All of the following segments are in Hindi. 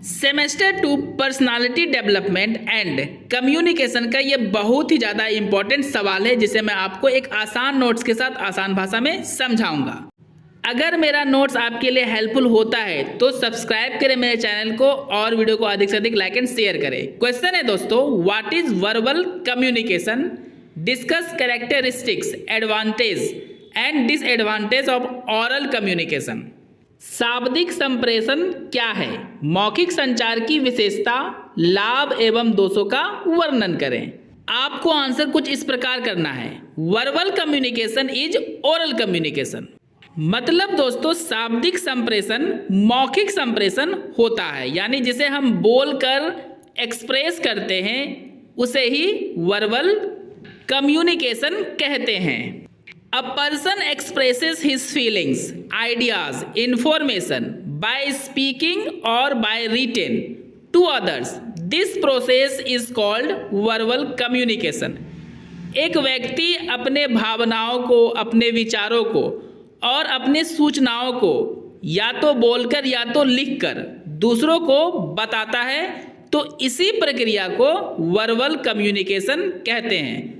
Semester 2 personality development and communication का ये बहुत ही ज़्यादा इम्पोर्टेंट सवाल है जिसे मैं आपको एक आसान नोट्स के साथ आसान भाषा में समझाऊंगा। अगर मेरा नोट्स आपके लिए हेल्पफुल होता है तो सब्सक्राइब करें मेरे चैनल को और वीडियो को अधिक से अधिक लाइक एंड शेयर करें। क्वेश्चन है दोस्तों, what is verbal communication? Discuss characteristics, advantage and disadvantage of oral communication. शाब्दिक संप्रेषण क्या है? मौखिक संचार की विशेषता, लाभ एवं दोषों का वर्णन करें। आपको आंसर कुछ इस प्रकार करना है। Verbal communication is oral communication. मतलब दोस्तों, शाब्दिक संप्रेषण मौखिक संप्रेषण होता है, यानी जिसे हम बोलकर एक्सप्रेस करते हैं उसे ही वर्बल कम्युनिकेशन कहते हैं। A person expresses his feelings, ideas, information by speaking or by written to others. This process is called verbal communication. एक व्यक्ति अपने भावनाओं को, अपने विचारों को और अपने सूचनाओं को या तो बोलकर या तो लिखकर दूसरों को बताता है, तो इसी प्रक्रिया को वर्बल कम्युनिकेशन कहते हैं।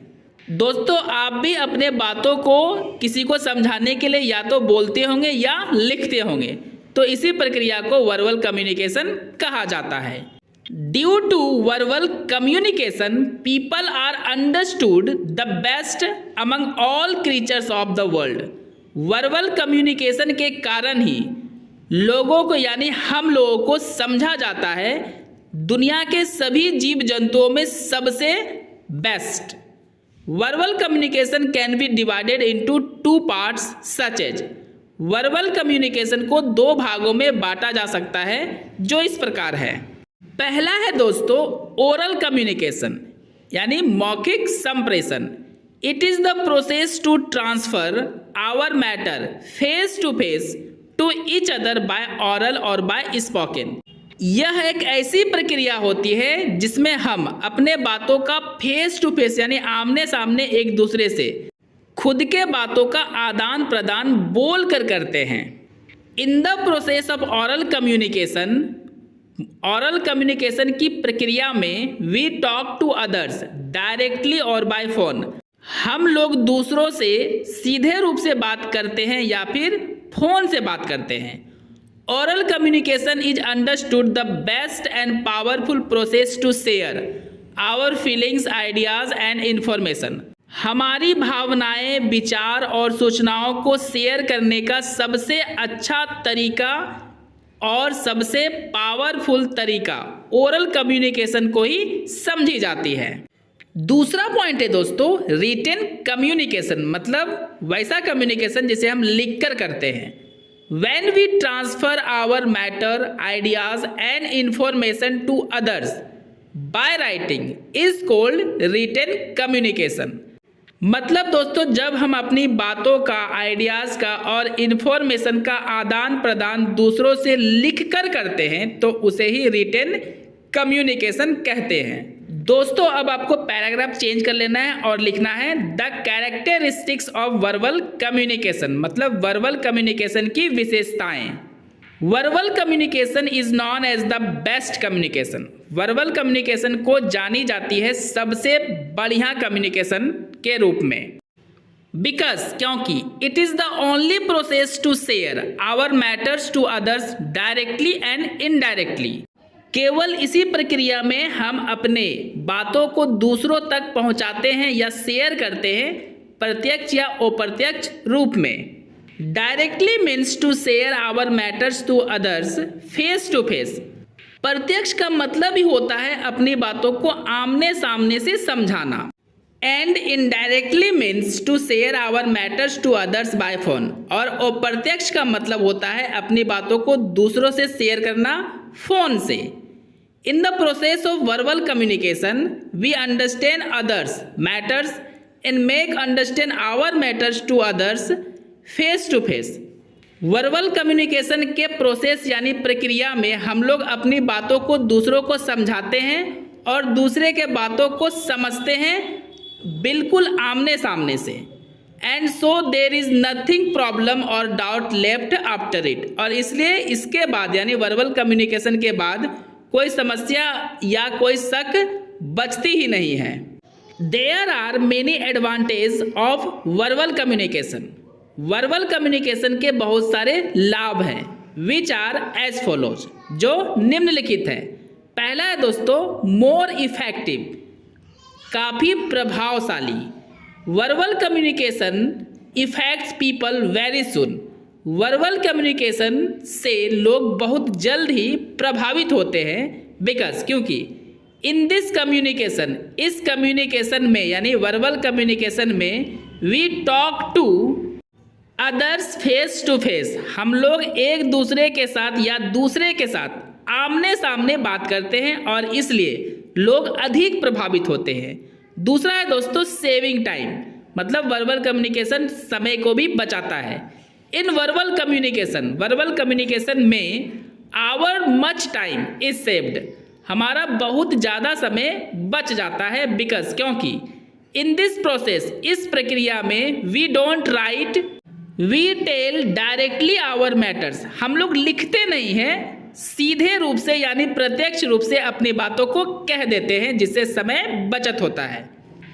दोस्तों, आप भी अपने बातों को किसी को समझाने के लिए या तो बोलते होंगे या लिखते होंगे, तो इसी प्रक्रिया को वर्बल कम्युनिकेशन कहा जाता है। Due to verbal communication people are understood the best among all creatures of the world. Verbal communication के कारण ही लोगों को, यानी हम लोगों को समझा जाता है दुनिया के सभी जीव जंतुओं में सबसे best. Verbal communication can be divided into two parts such as. Verbal communication को दो भागों में बांटा जा सकता है जो इस प्रकार है। पहला है दोस्तों ओरल कम्युनिकेशन, यानी मौखिक संप्रेषण। It is the process to transfer our matter face to face to each other by oral और बाय स्पोकन। यह एक ऐसी प्रक्रिया होती है जिसमें हम अपने बातों का फेस टू फेस, यानी आमने सामने एक दूसरे से खुद के बातों का आदान प्रदान बोल कर करते हैं। In the process of oral communication की प्रक्रिया में we talk to others directly और बाय फोन। हम लोग दूसरों से सीधे रूप से बात करते हैं या फिर फोन से बात करते हैं। Oral communication is understood the best and powerful process to share our feelings, ideas and information. हमारी भावनाएं, विचार और सूचनाओं को शेयर करने का सबसे अच्छा तरीका और सबसे पावरफुल तरीका ओरल कम्युनिकेशन को ही समझी जाती है। दूसरा पॉइंट है दोस्तों रिटन कम्युनिकेशन, मतलब वैसा कम्युनिकेशन जिसे हम लिखकर करते हैं। When we transfer our matter, ideas and information to others by writing is called written communication. मतलब दोस्तों, जब हम अपनी बातों का, आइडियाज़ का और इन्फॉर्मेशन का आदान प्रदान दूसरों से लिखकर करते हैं तो उसे ही रिटन कम्युनिकेशन कहते हैं। दोस्तों, अब आपको पैराग्राफ चेंज कर लेना है और लिखना है the characteristics of verbal communication, मतलब वर्बल कम्युनिकेशन की विशेषताएं। Verbal communication is known as the best communication. Verbal communication को जानी जाती है सबसे बढ़िया कम्युनिकेशन के रूप में। बिकॉज, क्योंकि it is the only process to share our matters to others directly and indirectly. केवल इसी प्रक्रिया में हम अपने बातों को दूसरों तक पहुंचाते हैं या शेयर करते हैं, प्रत्यक्ष या अप्रत्यक्ष रूप में। Directly means to share our matters to others face to face. प्रत्यक्ष का मतलब ही होता है अपनी बातों को आमने सामने से समझाना। And indirectly means to share our matters to others by phone. और अप्रत्यक्ष का मतलब होता है अपनी बातों को दूसरों से शेयर करना फोन से। In the process of verbal communication, we understand others' matters and make understand our matters to others face to face. Verbal communication के प्रोसेस यानी प्रक्रिया में हम लोग अपनी बातों को दूसरों को समझाते हैं और दूसरे के बातों को समझते हैं बिल्कुल आमने सामने से। And so there is nothing problem और डाउट लेफ्ट आफ्टर इट। और इसलिए इसके बाद यानी वर्बल कम्युनिकेशन के बाद कोई समस्या या कोई शक बचती ही नहीं है। There are many advantage of verbal communication. Verbal communication के बहुत सारे लाभ हैं, विच आर एज फॉलोज, जो निम्नलिखित है। पहला है दोस्तों मोर इफेक्टिव, काफ़ी प्रभावशाली। Verbal communication effects people very soon. Verbal communication से लोग बहुत जल्द ही प्रभावित होते हैं, बिकॉज क्योंकि इन दिस कम्युनिकेशन, इस कम्युनिकेशन में यानी वर्बल कम्युनिकेशन में we talk to others face to face, हम लोग एक दूसरे के साथ या दूसरे के साथ आमने सामने बात करते हैं और इसलिए लोग अधिक प्रभावित होते हैं। दूसरा है दोस्तों सेविंग टाइम, मतलब वर्बल कम्युनिकेशन समय को भी बचाता है। इन वर्बल कम्युनिकेशन में our much time is saved, हमारा बहुत ज़्यादा समय बच जाता है, बिकॉज क्योंकि इन दिस प्रोसेस, इस प्रक्रिया में we don't write, we tell directly our matters, हम लोग लिखते नहीं हैं, सीधे रूप से यानी प्रत्यक्ष रूप से अपनी बातों को कह देते हैं, जिससे समय बचत होता है।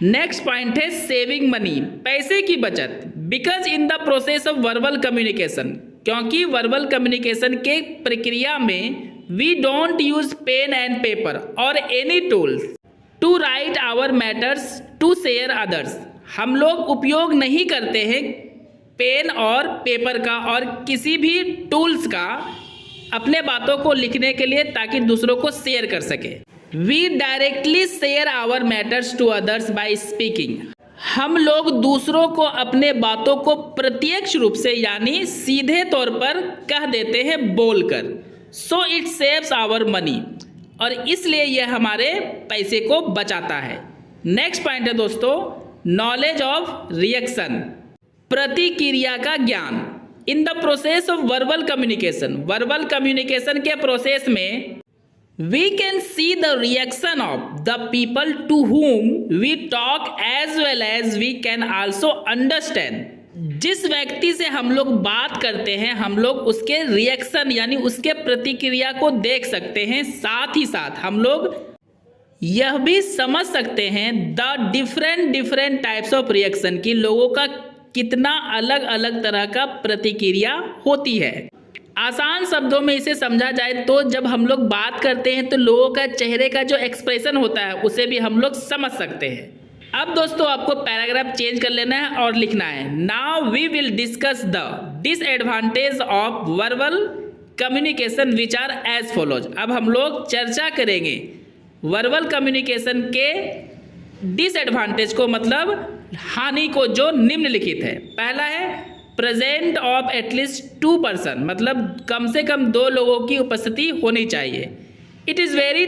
नेक्स्ट पॉइंट है सेविंग मनी, पैसे की बचत। Because in the process of verbal communication, क्योंकि वर्बल कम्युनिकेशन के प्रक्रिया में we don't use pen and paper और any tools to write our matters to share others, हम लोग उपयोग नहीं करते हैं पेन और पेपर का और किसी भी टूल्स का अपने बातों को लिखने के लिए, ताकि दूसरों को शेयर कर सके। We directly share our matters to others by speaking, हम लोग दूसरों को अपने बातों को प्रत्यक्ष रूप से यानी सीधे तौर पर कह देते हैं बोलकर। So it saves our money, और इसलिए यह हमारे पैसे को बचाता है। नेक्स्ट पॉइंट है दोस्तों नॉलेज ऑफ रिएक्शन, प्रतिक्रिया का ज्ञान। In the process of verbal communication के प्रोसेस में we can see the reaction of the people to whom we talk as well as we can also understand. जिस व्यक्ति से हम लोग बात करते हैं, हम लोग उसके रिएक्शन यानी उसके प्रतिक्रिया को देख सकते हैं, साथ ही साथ हम लोग यह भी समझ सकते हैं the different types of reaction, की लोगों का कितना अलग अलग तरह का प्रतिक्रिया होती है। आसान शब्दों में इसे समझा जाए तो जब हम लोग बात करते हैं तो लोगों का चेहरे का जो एक्सप्रेशन होता है उसे भी हम लोग समझ सकते हैं। अब दोस्तों आपको पैराग्राफ चेंज कर लेना है और लिखना है now we will discuss the disadvantage of verbal communication which are as follows. अब हम लोग चर्चा करेंगे वर्बल कम्युनिकेशन के डिसएडवांटेज को, मतलब हानि को, जो निम्नलिखित है। पहला है प्रेजेंट ऑफ एटलीस्ट 2 पर्सन, मतलब कम से कम 2 लोगों की उपस्थिति होनी चाहिए। It is very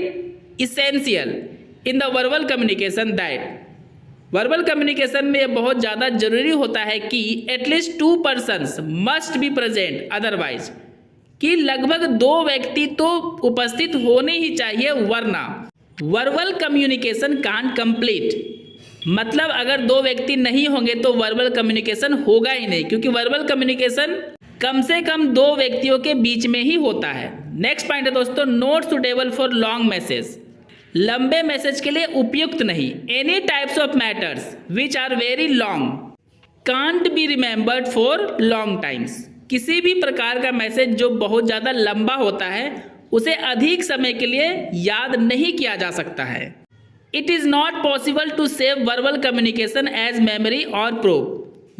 essential in the verbal communication that, verbal communication में यह बहुत ज़्यादा जरूरी होता है कि at least 2 persons must be present, otherwise कि लगभग 2 व्यक्ति तो उपस्थित होने ही चाहिए, वरना वर्बल कम्युनिकेशन कांट कंप्लीट। मतलब अगर 2 व्यक्ति नहीं होंगे तो वर्बल कम्युनिकेशन होगा ही नहीं, क्योंकि वर्बल कम्युनिकेशन कम से कम 2 व्यक्तियों के बीच में ही होता है। नेक्स्ट पॉइंट है दोस्तों not suitable for long message, लंबे मैसेज के लिए उपयुक्त नहीं। Any types of matters which are very long can't be remembered for long times, किसी भी प्रकार का मैसेज जो बहुत ज़्यादा लंबा होता है उसे अधिक समय के लिए याद नहीं किया जा सकता है। It is not possible to save verbal communication as memory और प्रूफ,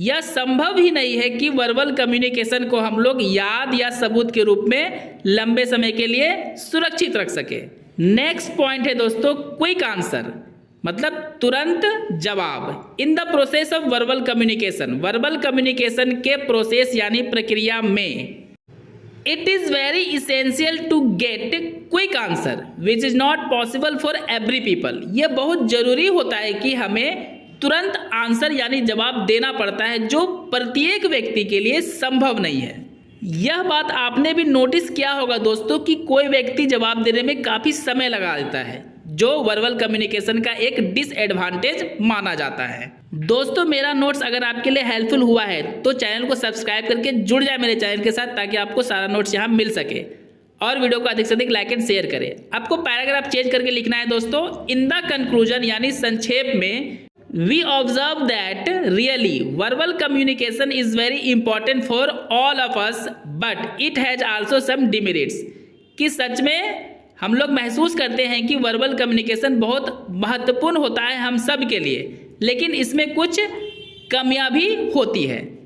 यह संभव ही नहीं है कि वर्बल कम्युनिकेशन को हम लोग याद या सबूत के रूप में लंबे समय के लिए सुरक्षित रख सके। नेक्स्ट पॉइंट है दोस्तों क्विक आंसर, मतलब तुरंत जवाब। In the process of verbal communication के प्रोसेस यानी प्रक्रिया में it is very essential to get quick answer which is not possible for every people, यह बहुत ज़रूरी होता है कि हमें तुरंत आंसर यानी जवाब देना पड़ता है, जो प्रत्येक व्यक्ति के लिए संभव नहीं है। यह बात आपने भी नोटिस किया होगा दोस्तों कि कोई व्यक्ति जवाब देने में काफ़ी समय लगा देता है, जो वर्बल कम्युनिकेशन का एक डिसएडवांटेज माना जाता है। दोस्तों मेरा नोट्स अगर आपके लिए हेल्पफुल हुआ है तो चैनल को सब्सक्राइब करके जुड़ जाए मेरे चैनल के साथ, ताकि आपको सारा नोट्स यहाँ मिल सके। और वीडियो को अधिक से अधिक लाइक एंड शेयर करें। आपको पैराग्राफ चेंज करके लिखना है दोस्तों। इन द कंक्लूजन यानी संक्षेप में, we observe that really verbal communication is very important for all of us but it has also some demerits. कि सच में हम लोग महसूस करते हैं कि वर्बल कम्युनिकेशन बहुत महत्वपूर्ण होता है हम सब के लिए, लेकिन इसमें कुछ कमियां भी होती है।